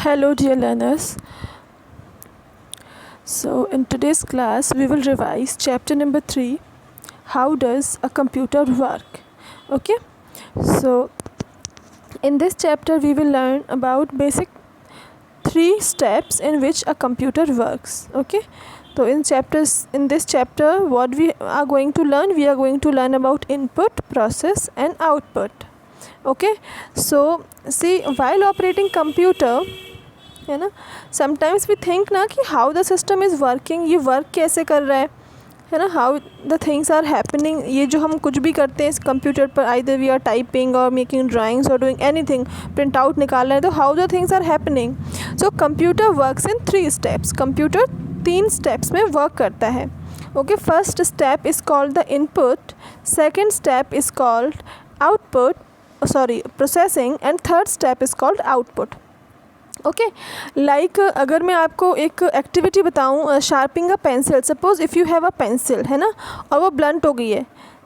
Hello, dear learners. So, in today's class, we will revise chapter number 3, How Does a Computer Work? Okay, so in this chapter, we will learn about basic 3 steps in which a computer works. Okay, so in this chapter, what we are going to learn about input, process, and output. Okay, so see, while operating computer, है ना, sometimes we think ना कि how the system is working, ये work कैसे कर रहा है ना, how the things are happening. ये जो हम कुछ भी करते हैं इस कंप्यूटर पर, आइदर वी आर टाइपिंग और मेकिंग ड्राइंग्स और डूइंग एनीथिंग, प्रिंट आउट निकाल रहे हैं, तो how the things are happening. So computer works in 3 steps. Computer 3 steps में वर्क करता है। Okay, first step is called the input, second step is called processing, and third step is called output. Okay, like अगर मैं आपको एक activity बताऊँ, sharping a pencil. Suppose if you have a pencil, है ना, और वो ब्लंट हो गई है,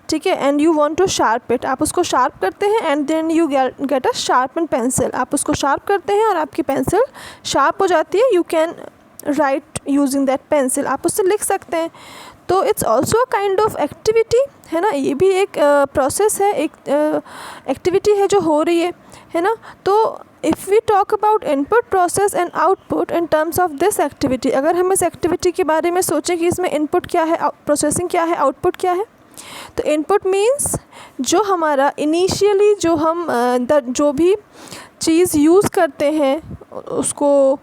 ठीक है, and you want to sharp it. आप उसको शार्प करते हैं and then you get a sharpen pencil. आप उसको शार्प करते हैं और आपकी पेंसिल शार्प हो जाती है। You can write using that pencil, आप उससे लिख सकते हैं। तो it's also a kind of activity, है ना, ये भी एक प्रोसेस है, एक एक्टिविटी है जो हो रही है ना। तो if we talk about input, process and output in terms of this activity, अगर हम इस एक्टिविटी के बारे में सोचें कि इसमें इनपुट क्या है, प्रोसेसिंग क्या है, आउटपुट क्या है, तो इनपुट मीन्स जो हमारा इनिशियली जो हम जो भी चीज़ यूज़ करते हैं उसको,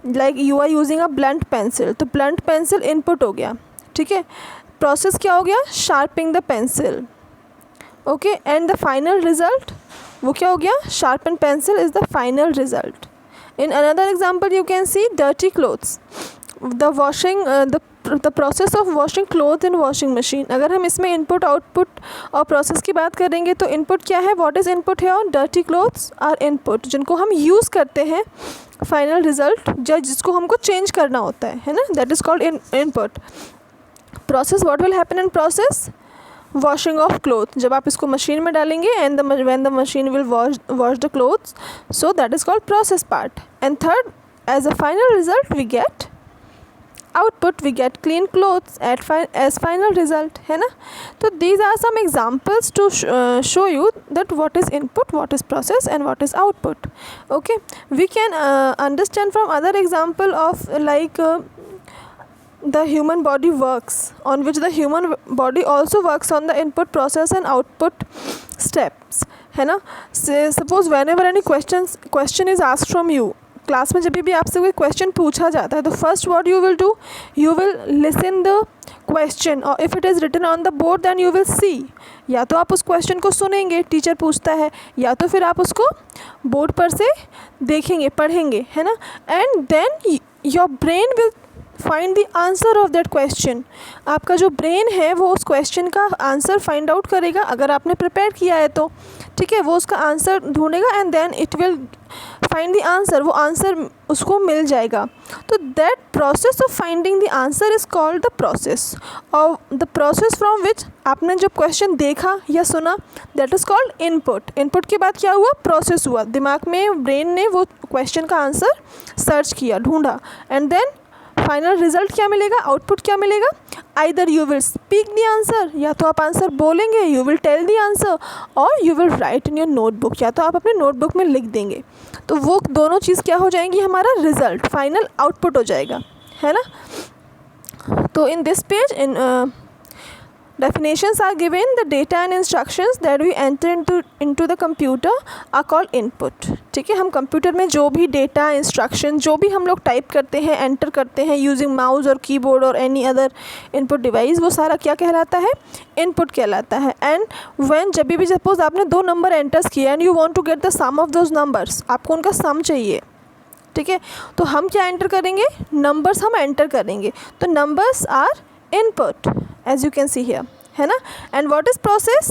like you are using a blunt pencil, तो ब्लंट पेंसिल इनपुट हो गया, ठीक है। प्रोसेस क्या हो गया, sharping the pencil. Okay, and the final result वो क्या हो गया, sharpen pencil is the final result. In another example you can see dirty clothes, the process of washing cloth in washing machine. अगर हम इसमें इनपुट, आउटपुट और process की बात करेंगे तो इनपुट क्या है, व्हाट इज़ इनपुट है, और डर्टी क्लोथ्स आर इनपुट, जिनको हम यूज़ करते हैं फाइनल रिजल्ट, जिसको हमको चेंज करना होता है ना, that is called input. Process, what will happen in process, washing of cloth. जब आप इसको मशीन में डालेंगे and when the machine will wash the clothes, so that is called process part. And third, as a final result we get output, we get clean clothes as final result, है ना। तो these are some examples to show you that what is input, what is process and what is output. Okay, we can understand from other example of like the human body works, on which the human body also works on the input, process and output steps, है ना। Suppose whenever any question is asked from you, class में जब भी आपसे कोई question पूछा जाता है तो first what you will do, you will listen the question, और if it is written on the board then you will see. या तो आप उस क्वेश्चन को सुनेंगे, टीचर पूछता है, या तो फिर आप उसको बोर्ड पर से देखेंगे, पढ़ेंगे, है ना। And then your brain will find the answer of that question. आपका जो ब्रेन है वो उस क्वेश्चन का आंसर फाइंड आउट करेगा, अगर आपने प्रिपेयर किया है तो, ठीक है, वो उसका आंसर ढूंढेगा and then it will find the answer, वो आंसर उसको मिल जाएगा। तो that process of finding the answer is called the process, और द प्रोसेस फ्रॉम विच आपने जब क्वेश्चन देखा या सुना, that is called input. Input के बाद क्या हुआ, प्रोसेस हुआ, दिमाग में ब्रेन ने वो क्वेश्चन का आंसर सर्च किया, ढूंढा, एंड देन फाइनल रिजल्ट क्या मिलेगा, आउटपुट क्या मिलेगा, either you will speak the answer, या तो आप आंसर बोलेंगे, you will tell the answer, और you will write in your notebook, या तो आप अपने नोटबुक में लिख देंगे। तो वो दोनों चीज़ क्या हो जाएंगी, हमारा रिजल्ट, फाइनल आउटपुट हो जाएगा, है ना। तो in this page, in definitions are given, the data and instructions that we enter into the computer are called input, ठीक है। हम कंप्यूटर में जो भी डेटा, इंस्ट्रक्शन, जो भी हम लोग टाइप करते हैं, एंटर करते हैं यूजिंग माउस और कीबोर्ड और एनी अदर इनपुट डिवाइस, वो सारा क्या कहलाता है, इनपुट कहलाता है। एंड व्हेन, जब भी सपोज आपने 2 नंबर एंटर्स किया and you want to get the sum of those numbers, आपको उनका सम चाहिए, ठीक है, तो हम क्या एंटर करेंगे, नंबर्स हम एंटर करेंगे, तो numbers are input as you can see here, है ना। and what is process,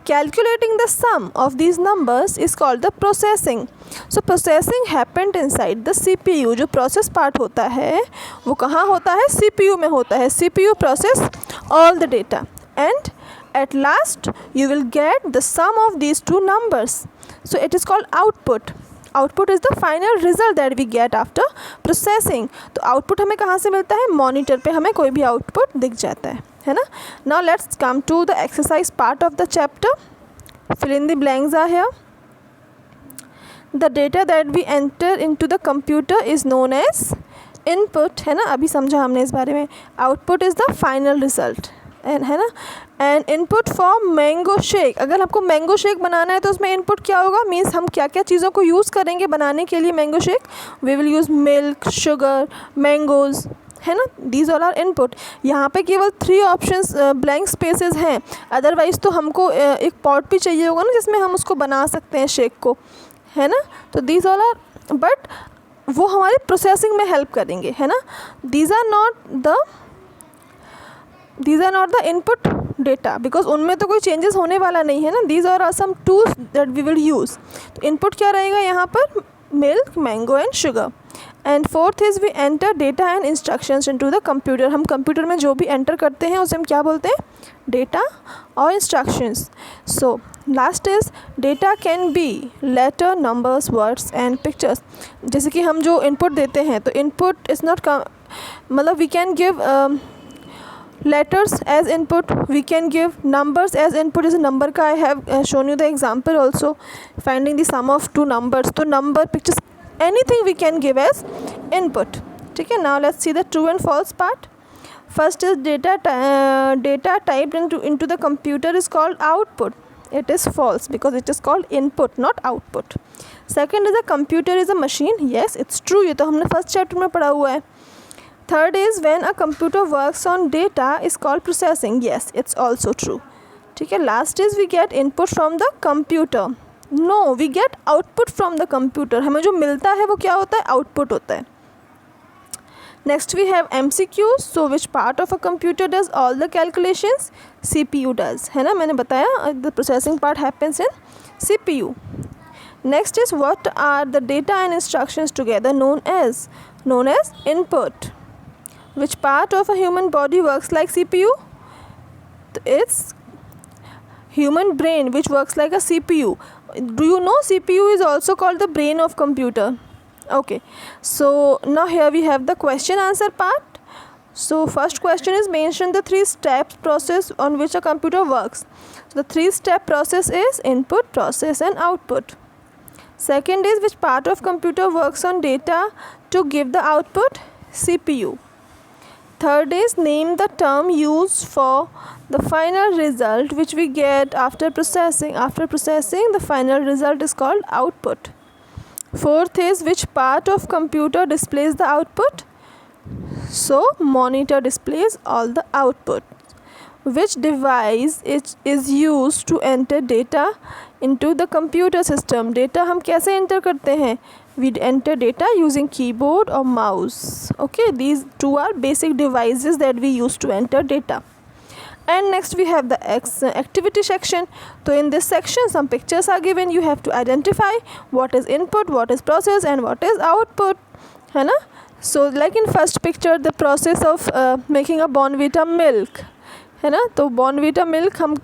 calculating the sum of these numbers is called the processing. so processing happened inside the CPU. जो process part होता है वो कहाँ होता है, CPU में होता है। CPU process all the data and at last you will get the sum of these 2 numbers, so it is called output. Output is the final result that we get after processing. तो output हमें कहाँ से मिलता है, monitor पे हमें कोई भी आउटपुट दिख जाता है ना। Now let's come to the exercise part of the chapter. Fill in the blanks are here. The data that we enter into the computer is known as input, है ना, अभी समझा हमने इस बारे में। Output is the final result, and है ना। And input for mango shake, अगर आपको मैंगो शेक बनाना है तो उसमें इनपुट क्या होगा, मीन्स हम क्या क्या चीज़ों को यूज़ करेंगे बनाने के लिए mango shake. We will use milk, sugar, mangoes, है ना, दीज ऑल आर इनपुट। यहाँ पे केवल 3 ऑप्शंस ब्लैंक स्पेसेस हैं, अदरवाइज़ तो हमको एक पॉट भी चाहिए होगा ना जिसमें हम उसको बना सकते हैं शेक को, है ना। तो दीज ऑल आर, बट वो हमारी प्रोसेसिंग में हेल्प करेंगे, है ना। These are not the input data, because उनमें तो कोई चेंजेस होने वाला नहीं है ना। These are some tools that we will use. तो इनपुट क्या रहेगा यहाँ पर, milk, mango and sugar. And fourth is we enter data and instructions into the computer. हम कंप्यूटर में जो भी एंटर करते हैं उसे हम क्या बोलते हैं, डेटा और instructions. So last is data can be letter, numbers, words and pictures. जैसे कि हम जो इनपुट देते हैं तो इनपुट इज़ नॉट, मतलब we can give letters as input, we can give numbers as input. is a number ka I have shown you the example also, finding the sum of 2 numbers. तो number, pictures, anything we can give as input, ठीक है। now let's see the true and false part. First is data typed into the computer is called output. It is false because it is called input, not output. Second is a computer is a machine. Yes, it's true, ये तो हमने first chapter में पढ़ा हुआ है। Third is when a computer works on data is called processing. Yes, it's also true, ठीक है। Last is we get input from the computer. No, we get output from the computer. हमें जो मिलता है वो क्या होता है, output होता है। Next we have MCQs. So which part of a computer does all the calculations? CPU does, है ना, मैंने बताया the processing part happens in CPU. Next is what are the data and instructions together known as input. Which part of a human body works like CPU? It's human brain which works like a CPU. Do you know CPU is also called the brain of computer? Okay, so now here we have the question answer part. So first question is mention the 3 steps process on which a computer works. So the 3-step process is input, process and output. Second is which part of computer works on data to give the output? CPU. Third is name the term used for the final result which we get after processing. After processing, the final result is called output. Fourth is which part of computer displays the output? So monitor displays all the output. Which device is used to enter data into the computer system? Data हम कैसे enter करते हैं? We enter data using keyboard or mouse. Okay, these 2 are basic devices that we use to enter data. And next we have the activity section. So in this section some pictures are given. You have to identify what is input, what is process and what is output, है ना। So like in first picture the process of making a Bournvita milk, है ना। तो Bournvita milk हम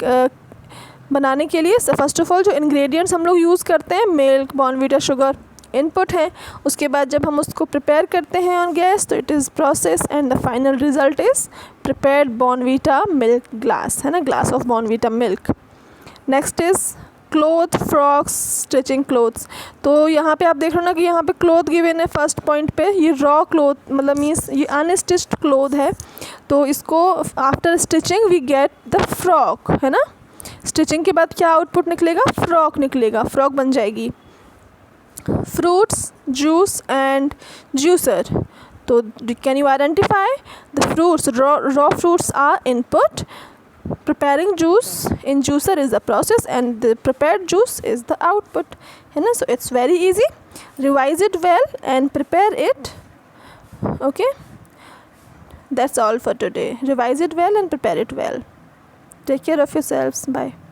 बनाने के लिए first of all जो इंग्रेडिएंट्स हम लोग यूज़ करते हैं, मिल्क, Bournvita शुगर इनपुट है। उसके बाद जब हम उसको प्रिपेयर करते हैं ऑन गैस तो it is process and the final result is prepared Bournvita milk glass, है ना, glass of Bournvita milk. Next is cloth, frocks, stitching clothes. तो यहाँ पे आप देख रहे हो ना कि यहाँ पे क्लोथ गिवन है फर्स्ट पॉइंट पे, ये रॉ क्लोथ मतलब मीन्स ये अनस्टिच्ड क्लोथ है। तो इसको after stitching we get the frock, है ना। स्टिचिंग के बाद क्या आउटपुट निकलेगा, फ्रॉक निकलेगा, फ्रॉक बन जाएगी। Fruits, juice and juicer. तो can you identify the fruits? Raw fruits are input, preparing juice in juicer is the process and the prepared juice is the output, है ना। So it's very easy, revise it well and prepare it. Okay, that's all for today. Revise it well and prepare it well. Take care of yourselves. Bye.